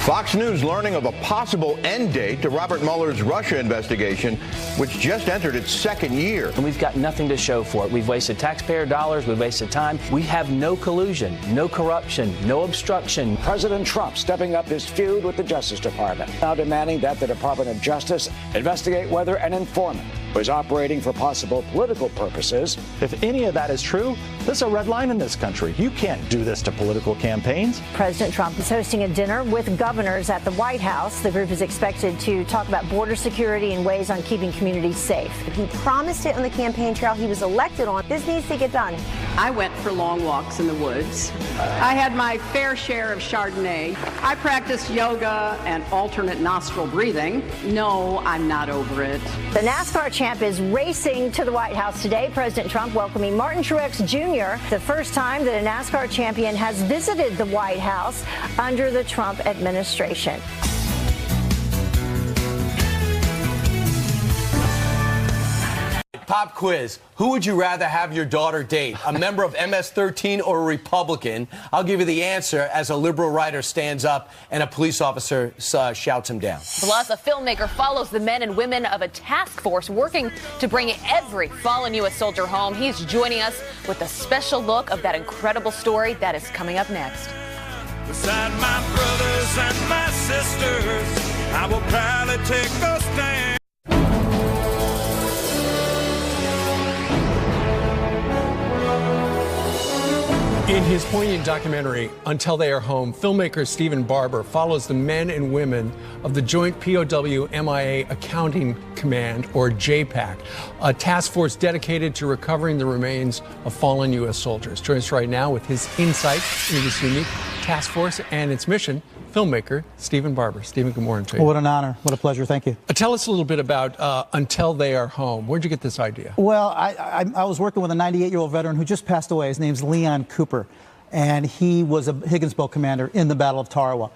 Fox News learning of a possible end date to Robert Mueller's Russia investigation, which just entered its second year. And we've got nothing to show for it. We've wasted taxpayer dollars. We've wasted time. We have no collusion, no corruption, no obstruction. President Trump stepping up his feud with the Justice Department, now demanding that the Department of Justice investigate whether an informant was operating for possible political purposes. If any of that is true, there's a red line in this country. You can't do this to political campaigns. President Trump is hosting a dinner with governors at the White House. The group is expected to talk about border security and ways on keeping communities safe. He promised it on the campaign trail he was elected on. This needs to get done. I went for long walks in the woods. I had my fair share of Chardonnay. I practiced yoga and alternate nostril breathing. No, I'm not over it. The NASCAR champ is racing to the White House today. President Trump welcoming Martin Truex Jr., the first time that a NASCAR champion has visited the White House under the Trump administration. Pop quiz. Who would you rather have your daughter date? A member of MS-13 or a Republican? I'll give you the answer as a liberal writer stands up and a police officer shouts him down. Plus, a filmmaker follows the men and women of a task force working to bring every fallen U.S. soldier home. He's joining us with a special look of that incredible story that is coming up next. Beside my brothers and my sisters, I will proudly take a stand. In his poignant documentary, Until They Are Home, filmmaker Stephen Barber follows the men and women of the Joint POW MIA Accounting Command, or JPAC, a task force dedicated to recovering the remains of fallen U.S. soldiers. Joins us right now with his insight into this unique task force and its mission, filmmaker Stephen Barber. Stephen, good morning to you. Well, what an honor. What a pleasure. Thank you. Tell us a little bit about Until They Are Home. Where'd you get this idea? Well, I was working with a 98-year-old veteran who just passed away. His name's Leon Cooper, and he was a Higgins Boat commander in the Battle of Tarawa.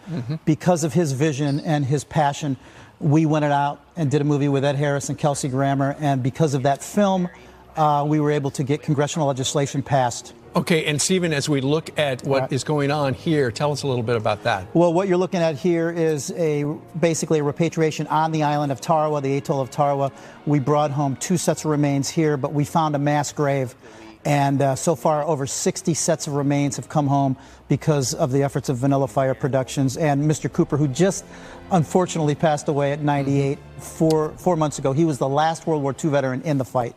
Because of his vision and his passion, we went out and did a movie with Ed Harris and Kelsey Grammer, and because of that film, we were able to get congressional legislation passed. Okay, and Stephen, as we look at what is going on here, tell us a little bit about that. Well, what you're looking at here is basically a repatriation on the island of Tarawa, the atoll of Tarawa. We brought home 2 sets of remains here, but we found a mass grave. And so far, over 60 sets of remains have come home because of the efforts of Vanilla Fire Productions and Mr. Cooper, who just unfortunately passed away at 98 4 months ago. He was the last World War II veteran in the fight.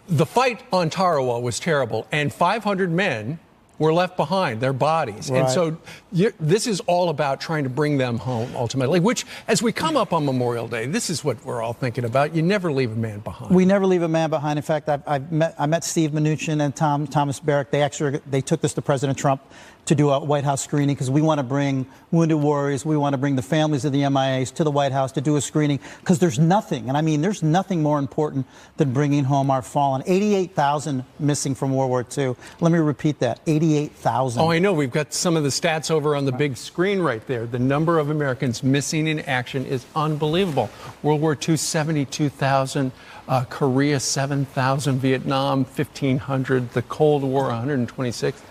The fight on Tarawa was terrible, and 500 men were left behind, their bodies. Right. And so this is all about trying to bring them home, ultimately, which, as we come up on Memorial Day, this is what we're all thinking about. You never leave a man behind. We never leave a man behind. In fact, I met Steve Mnuchin and Thomas Barrack. They took this to President Trump to do a White House screening because we want to bring wounded warriors, we want to bring the families of the MIAs to the White House to do a screening, because there's nothing, and I mean there's nothing more important than bringing home our fallen. 88,000 missing from World War II. Let me repeat that, 88,000. Oh, I know. We've got some of the stats over on the big screen right there. The number of Americans missing in action is unbelievable. World War II, 72,000. Korea, 7,000. Vietnam, 1,500. The Cold War, 126.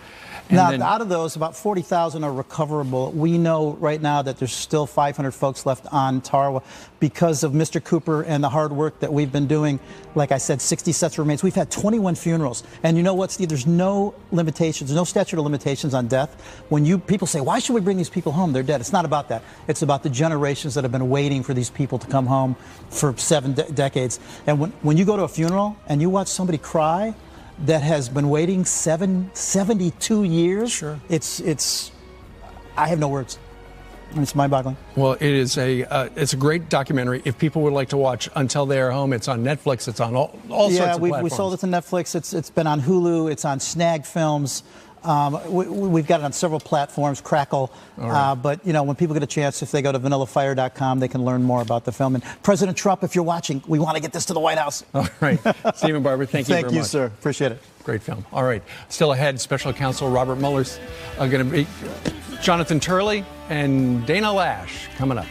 Now, out of those, about 40,000 are recoverable. We know right now that there's still 500 folks left on Tarawa because of Mr. Cooper and the hard work that we've been doing. Like I said, 60 sets of remains. We've had 21 funerals. And you know what, Steve? There's no limitations, no statute of limitations on death. When people say, why should we bring these people home? They're dead. It's not about that. It's about the generations that have been waiting for these people to come home for 7 decades. And when you go to a funeral and you watch somebody cry, that has been waiting 72 years. Sure. I have no words. It's mind-boggling. Well, it's a great documentary. If people would like to watch Until They Are Home, it's on Netflix. It's on all sorts of platforms. Yeah, we sold it to Netflix. It's been on Hulu. It's on Snag Films. We've got it on several platforms, Crackle. Right. But, you know, when people get a chance, if they go to vanillafire.com, they can learn more about the film. And President Trump, if you're watching, we want to get this to the White House. All right. Stephen Barber, thank you very much. Thank you, sir. Appreciate it. Great film. All right. Still ahead, Special Counsel Robert Mueller's going to be Jonathan Turley and Dana Lash coming up.